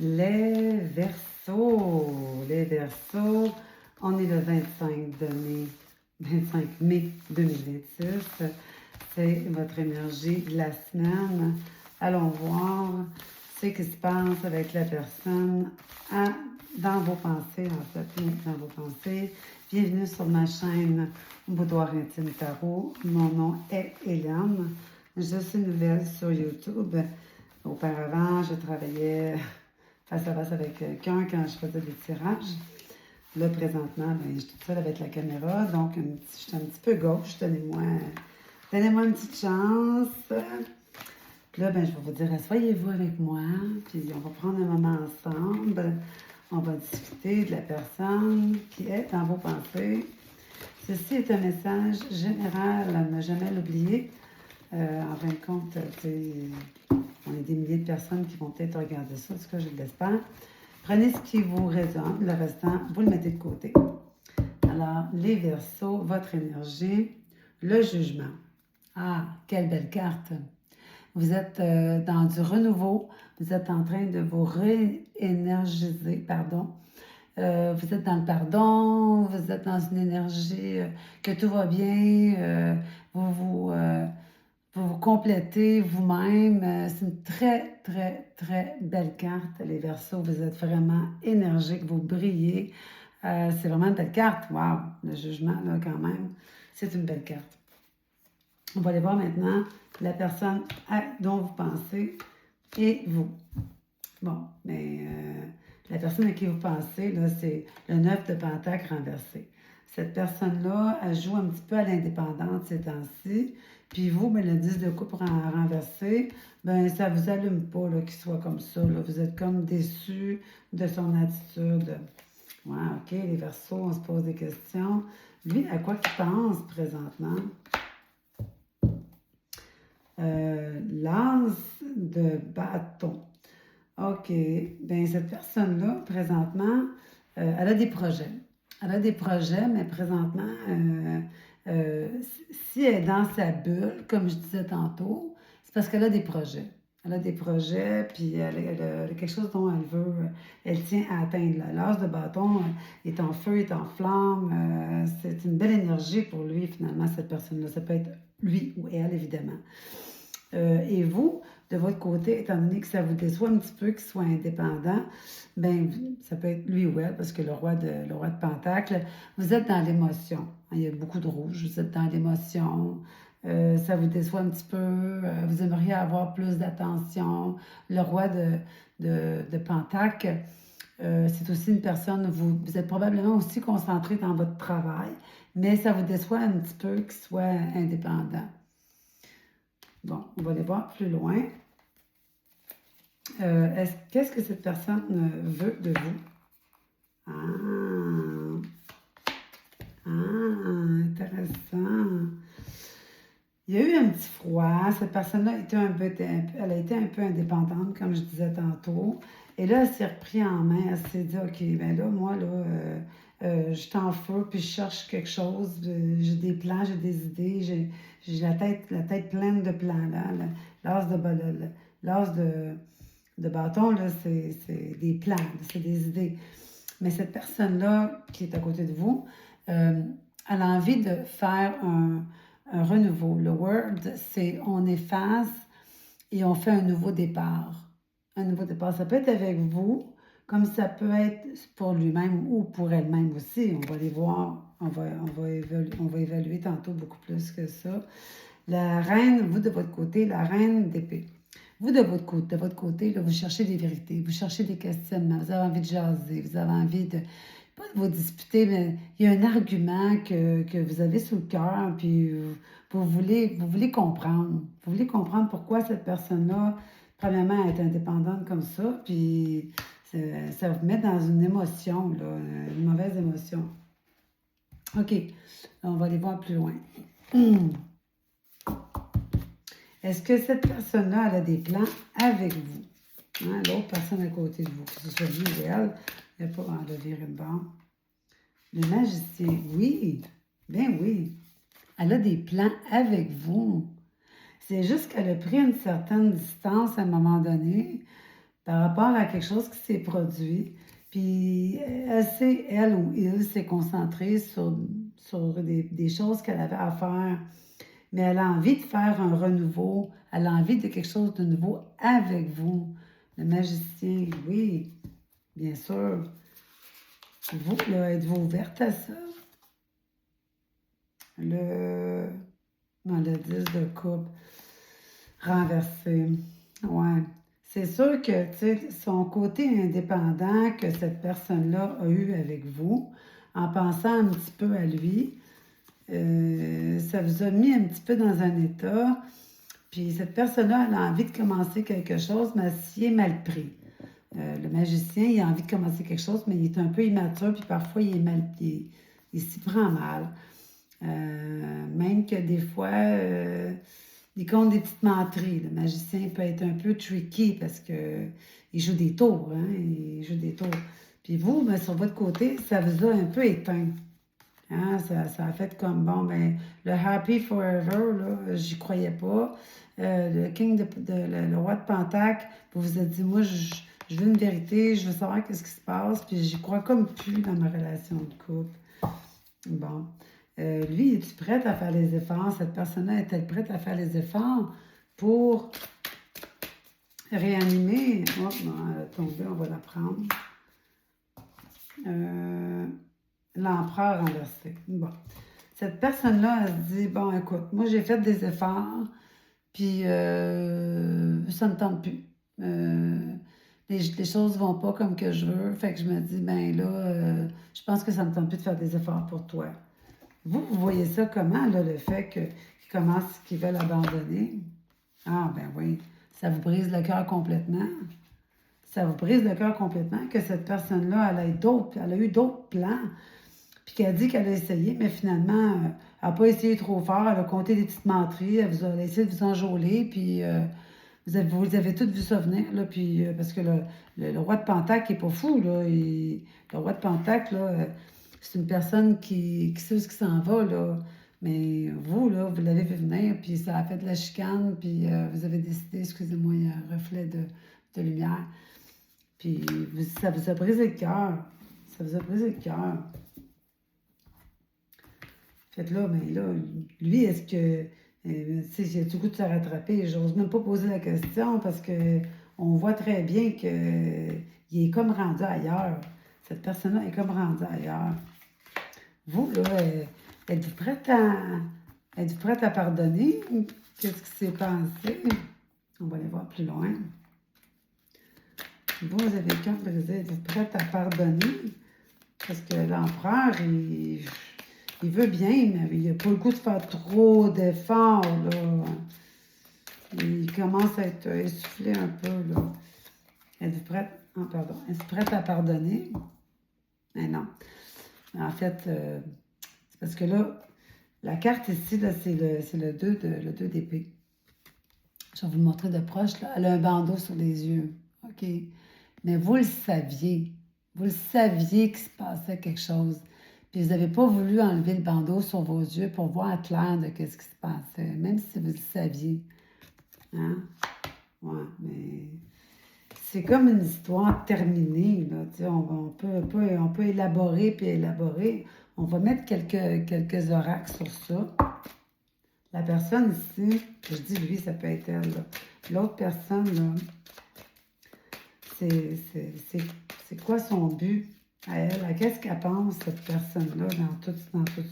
Les Verseaux. Les Verseaux, on est le 25 mai 2026. C'est votre énergie de la semaine. Allons voir ce qui se passe avec la personne dans vos pensées, en fait, oui, dans vos pensées. Bienvenue sur ma chaîne Boudoir Intime Tarot. Mon nom est Hélène. Je suis nouvelle sur YouTube. Auparavant, je travaillais face à face avec quelqu'un quand je faisais des tirages. Là, présentement, ben, je suis toute seule avec la caméra, donc je suis un petit peu gauche. Donnez-moi une petite chance. Puis là, ben, je vais vous dire, asseyez-vous avec moi, puis on va prendre un moment ensemble. On va discuter de la personne qui est dans vos pensées. Ceci est un message général, à ne jamais l'oublier. En fin de compte, on est des milliers de personnes qui vont peut-être regarder ça, en tout cas, je l'espère. Prenez ce qui vous résonne, le restant, vous le mettez de côté. Alors, les Verseaux, votre énergie, le jugement. Ah, quelle belle carte! Vous êtes dans du renouveau, vous êtes en train de vous réénergiser, pardon. Vous êtes dans le pardon, vous êtes dans une énergie que tout va bien, vous vous complétez vous-même. C'est une très, très, très belle carte, les Verseaux. Vous êtes vraiment énergique, vous brillez. C'est vraiment une belle carte. Wow! Le jugement, là, quand même, c'est une belle carte. On va aller voir maintenant la personne dont vous pensez et vous. Bon, mais la personne à qui vous pensez, là, c'est le 9 de Pentacle renversé. Cette personne-là, elle joue un petit peu à l'indépendante ces temps-ci. Puis vous, ben, le 10 de coupe renversé, ben, ça ne vous allume pas qu'il soit comme ça. Là. Vous êtes comme déçu de son attitude. Ouais, OK, les Verseaux, on se pose des questions. Lui, à quoi il pense présentement? Lance de bâton. OK. Bien, cette personne-là, présentement, elle a des projets. Elle a des projets, mais présentement, si elle est dans sa bulle, comme je disais tantôt, c'est parce qu'elle a des projets. Elle a des projets, puis elle a quelque chose dont elle tient à atteindre. L'as de bâton est en feu, est en flamme. C'est une belle énergie pour lui, finalement, cette personne-là. Ça peut être lui ou elle, évidemment. Et vous, de votre côté, étant donné que ça vous déçoit un petit peu qu'il soit indépendant, ben ça peut être lui ou elle, parce que le roi de Pentacle, vous êtes dans l'émotion. Il y a beaucoup de rouge, vous êtes dans l'émotion. Ça vous déçoit un petit peu, vous aimeriez avoir plus d'attention. Le roi de Pentacle, c'est aussi une personne, vous êtes probablement aussi concentré dans votre travail, mais ça vous déçoit un petit peu qu'il soit indépendant. Bon, on va aller voir plus loin. Qu'est-ce que cette personne veut de vous? Intéressant. Il y a eu un petit froid. Cette personne-là elle a été un peu indépendante, comme je disais tantôt. Et là, elle s'est repris en main. Elle s'est dit, OK, ben là, moi, là, je suis en feu, puis je cherche quelque chose. J'ai des plans, j'ai des idées. J'ai la tête pleine de plans, là. L'as de bâton, là, c'est des plans, c'est des idées. Mais cette personne-là, qui est à côté de vous, elle a envie de faire un renouveau. Le Word, c'est on efface et on fait un nouveau départ. Un nouveau départ. Ça peut être avec vous, comme ça peut être pour lui-même ou pour elle-même aussi. On va aller voir, on va évaluer tantôt beaucoup plus que ça. La reine, vous de votre côté, la reine d'épée. Vous de votre côté, là, vous cherchez des vérités, vous cherchez des questionnements, vous avez envie de jaser, vous avez envie de, pas de vous disputer, mais il y a un argument que vous avez sous le cœur, puis vous voulez comprendre. Vous voulez comprendre pourquoi cette personne-là, premièrement, est indépendante comme ça, puis ça vous met dans une émotion, là, une mauvaise émotion. OK, on va aller voir plus loin. Est-ce que cette personne-là, elle a des plans avec vous? Hein, l'autre personne à côté de vous, que ce soit lui ou elle, il n'y a pas à le virer de bord. Le magicien, oui, bien oui. Elle a des plans avec vous. C'est juste qu'elle a pris une certaine distance à un moment donné, par rapport à quelque chose qui s'est produit. Puis elle ou il s'est concentré sur des choses qu'elle avait à faire. Mais elle a envie de faire un renouveau. Elle a envie de quelque chose de nouveau avec vous. Le magicien, oui, bien sûr. Vous, là, êtes-vous ouverte à ça? Non, le 10 de coupe renversé. Ouais. C'est sûr que, tu sais, son côté indépendant que cette personne-là a eu avec vous, en pensant un petit peu à lui, ça vous a mis un petit peu dans un état. Puis cette personne-là, elle a envie de commencer quelque chose, mais elle s'y est mal pris. Le magicien, il a envie de commencer quelque chose, mais il est un peu immature, puis parfois il est mal, il s'y prend mal. Même que des fois, il compte des petites menteries. Le magicien peut être un peu tricky parce que il joue des tours, hein, il joue des tours. Puis vous, ben, sur votre côté, ça vous a un peu éteint. Hein, ça a fait comme, bon, ben, le Happy Forever, là, j'y croyais pas. Le King le roi de Pentacle, vous vous êtes dit, moi, je veux une vérité, je veux savoir qu'est-ce qui se passe, puis j'y crois comme plus dans ma relation de couple. Bon. Lui, es-tu prête à faire les efforts? Cette personne-là est-elle prête à faire les efforts pour réanimer? Oh, non, elle a tombé, on va la prendre. L'empereur renversé. Bon. Cette personne-là, elle se dit, bon, écoute, moi, j'ai fait des efforts, puis ça ne me tente plus. Les choses ne vont pas comme que je veux. Fait que je me dis, ben là, je pense que ça ne me tente plus de faire des efforts pour toi. Vous voyez ça comment, là, le fait qu'ils commencent, qu'ils veulent abandonner? Ah, ben oui, ça vous brise le cœur complètement. Ça vous brise le cœur complètement que cette personne-là, elle a eu d'autres plans, puis qu'elle dit qu'elle a essayé, mais finalement, elle n'a pas essayé trop fort, elle a compté des petites menteries, elle a essayé de vous enjôler, puis vous avez tout vu ça venir, là, puis parce que le roi de Pentacle, il n'est pas fou, là, le roi de Pentacle, là, c'est une personne qui sait ce qui s'en va, là. Mais vous, là, vous l'avez vu venir, puis ça a fait de la chicane, puis vous avez décidé, excusez-moi, il y a un reflet de lumière. Puis ça vous a brisé le cœur. Ça vous a brisé le cœur. Fait là, mais là, lui, est-ce que, tu sais, j'ai tout le goût de se rattraper? J'ose même pas poser la question parce que on voit très bien qu'il est comme rendu ailleurs. Cette personne-là est comme rendue ailleurs. Vous, là, êtes-vous prête à pardonner? Qu'est-ce qui s'est passé? On va aller voir plus loin. Vous avez le cœur brisé. Êtes-vous prête à pardonner? Parce que l'empereur, il veut bien, mais il n'a pas le goût de faire trop d'efforts, là. Il commence à être essoufflé un peu, là. Êtes-vous prête? Oh, pardon. Êtes-vous prête à pardonner? Mais non. En fait, c'est parce que là, la carte ici, là, c'est le 2 d'épée. Je vais vous le montrer de proche, là. Elle a un bandeau sur les yeux. OK? Mais vous le saviez. Vous le saviez qu'il se passait quelque chose. Puis vous n'avez pas voulu enlever le bandeau sur vos yeux pour voir clair de ce qui se passait, même si vous le saviez. Hein? Ouais, mais c'est comme une histoire terminée, là. Tu sais, on peut élaborer puis élaborer. On va mettre quelques oracles sur ça. La personne ici, je dis lui, ça peut être elle, là. L'autre personne, là, c'est quoi son but à elle? Qu'est-ce qu'elle pense, cette personne-là, dans tout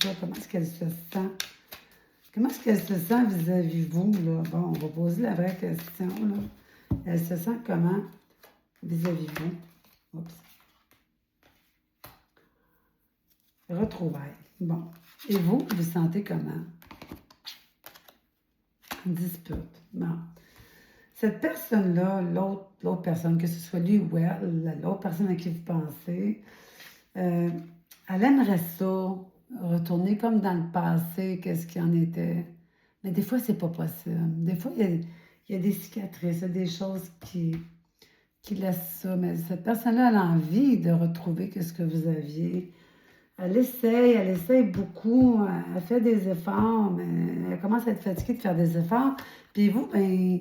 ça? Comment est-ce qu'elle se sent? Comment est-ce qu'elle se sent vis-à-vis de vous, là? Bon, on va poser la vraie question, là. Elle se sent comment vis-à-vis de vous? Oups. Retrouvailles. Bon. Et vous, vous sentez comment? Dispute. Bon. Cette personne-là, l'autre personne, que ce soit lui ou elle, l'autre personne à qui vous pensez, elle aimerait ça, retourner comme dans le passé, qu'est-ce qu'il en était. Mais des fois, c'est pas possible. Des fois, il y a des cicatrices, il y a des choses qui laissent ça. Mais cette personne-là, elle a envie de retrouver ce que vous aviez. Elle essaye beaucoup, elle fait des efforts, mais elle commence à être fatiguée de faire des efforts. Puis vous, ben,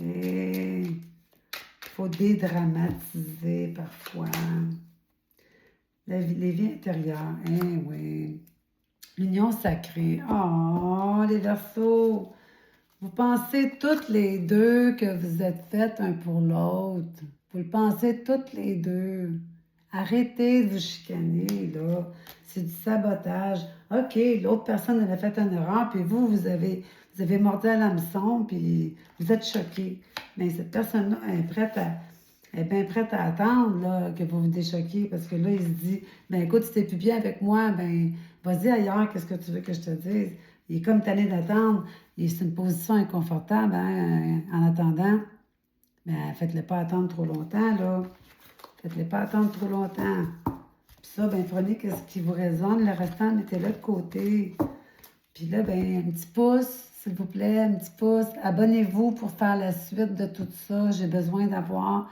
Et il faut dédramatiser parfois. Les vies intérieures, oui. L'union sacrée. Oh, les Verseaux! Vous pensez toutes les deux que vous êtes faites un pour l'autre. Vous le pensez toutes les deux. Arrêtez de vous chicaner, là. C'est du sabotage. OK, l'autre personne, elle a fait une erreur, puis vous avez mordu à l'hameçon, puis vous êtes choqués. Mais cette personne-là est bien prête à attendre là, que vous vous déchoquiez, parce que là, il se dit, ben écoute, si t'es plus bien avec moi, ben vas-y ailleurs, qu'est-ce que tu veux que je te dise? Il est comme tanné d'attendre. C'est une position inconfortable, hein, en attendant. Mais faites-le pas attendre trop longtemps, là. Faites-le pas attendre trop longtemps. Puis ça, ben prenez ce qui vous résonne, le restant, mettez-le de côté. Puis là, ben un petit pouce, s'il vous plaît, un petit pouce. Abonnez-vous pour faire la suite de tout ça. J'ai besoin d'avoir...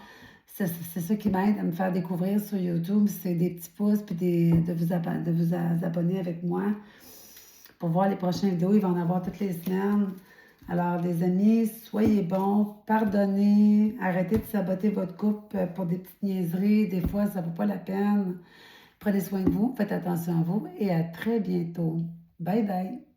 C'est ça qui m'aide à me faire découvrir sur YouTube. C'est des petits pouces, puis de vous abonner avec moi. Pour voir les prochaines vidéos, il va en avoir toutes les semaines. Alors, les amis, soyez bons, pardonnez, arrêtez de saboter votre couple pour des petites niaiseries. Des fois, ça ne vaut pas la peine. Prenez soin de vous, faites attention à vous et à très bientôt. Bye bye!